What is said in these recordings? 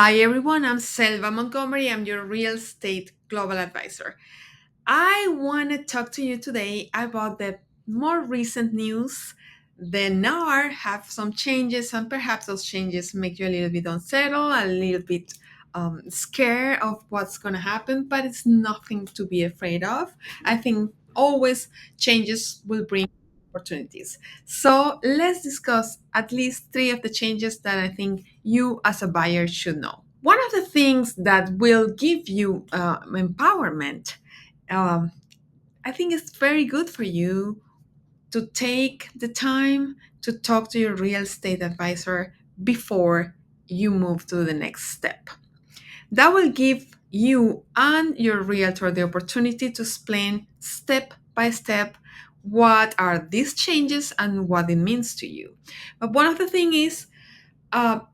Hi everyone, I'm Selva Montgomery. I'm your real estate global advisor. I want to talk to you today about the more recent news. The NAR have some changes, and perhaps those changes make you a little bit unsettled, a little bit scared of what's going to happen, but it's nothing to be afraid of. I think always changes will bring opportunities. So let's discuss at least three of the changes that I think you as a buyer should know. One of the things that will give you empowerment, um, I think it's very good for you to take the time to talk to your real estate advisor before you move to the next step. That will give you and your realtor the opportunity to explain step by step what are these changes and what it means to you. But one of the things is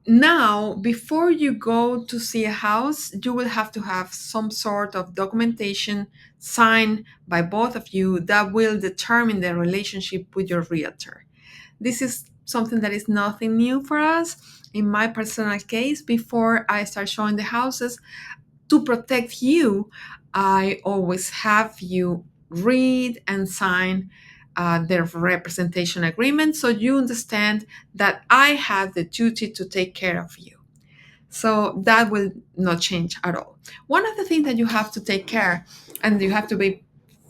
now, before you go to see a house, you will have to have some sort of documentation signed by both of you that will determine the relationship with your realtor. This is something that is nothing new for us. In my personal case, before I start showing the houses, to protect you, I always have you read and sign their representation agreement so you understand that I have the duty to take care of you. So that will not change at all. One of the things that you have to take care and you have to be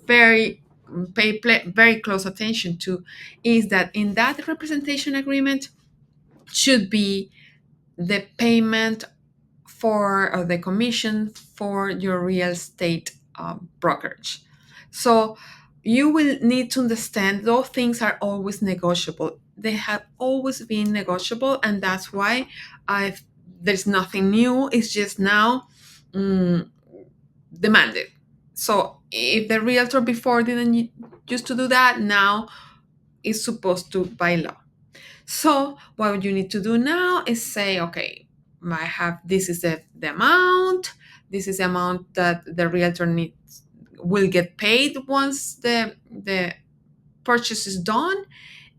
very very close attention to is that in that representation agreement should be the payment for or the commission for your real estate brokerage. So you will need to understand those things are always negotiable. They have always been negotiable, and that's why I've there's nothing new. It's just now mm, demanded. So if the realtor before didn't used to do that, now is supposed to by law. So what you need to do now is say, okay, I have this is the amount, this is the amount that the realtor needs will get paid once the purchase is done,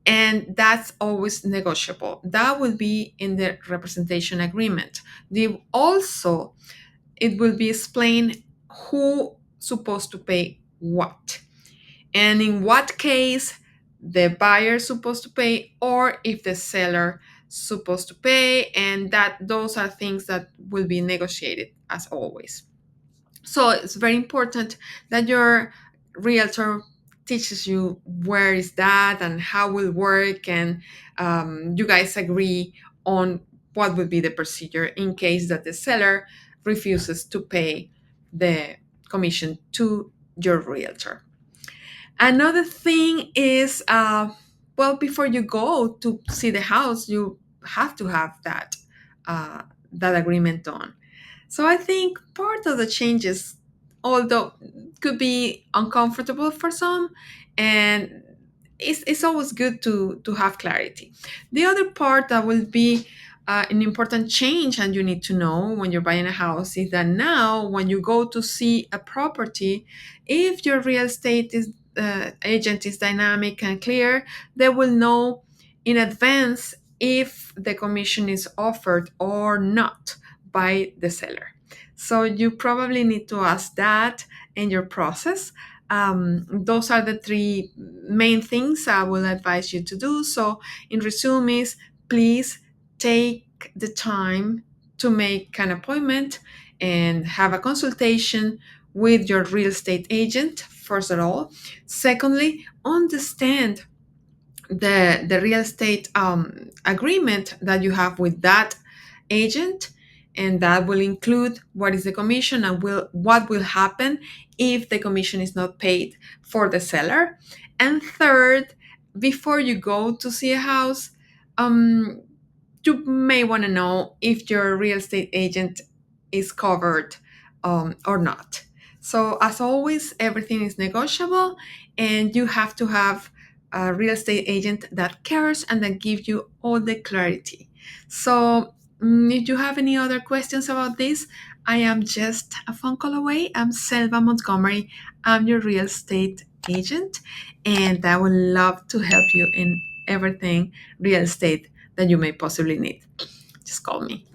and that's always negotiable. That will be in the representation agreement. The also it will be explained who supposed to pay what and in what case the buyer is supposed to pay or if the seller supposed to pay, and that those are things that will be negotiated as always. So it's very important that your realtor teaches you where is that and how will work, and you guys agree on what would be the procedure in case that the seller refuses to pay the commission to your realtor. Another thing is, well, before you go to see the house, you have to have that agreement done. So I think part of the changes, although could be uncomfortable for some, and it's always good to have clarity. The other part that will be an important change, and you need to know when you're buying a house, is that now when you go to see a property, if your real estate agent is dynamic and clear, they will know in advance if the commission is offered or not by the seller. So you probably need to ask that in your process. Those are the three main things I will advise you to do. So, in resumes, please take the time to make an appointment and have a consultation with your real estate agent, first of all. Secondly, understand the real estate agreement that you have with that agent, and that will include what is the commission and what will happen if the commission is not paid for the seller. And third, before you go to see a house, um, you may want to know if your real estate agent is covered or not. So as always, everything is negotiable, and you have to have a real estate agent that cares and that gives you all the clarity. So if you have any other questions about this, I am just a phone call away. I'm Selva Montgomery. I'm your real estate agent, and I would love to help you in everything real estate that you may possibly need. Just call me.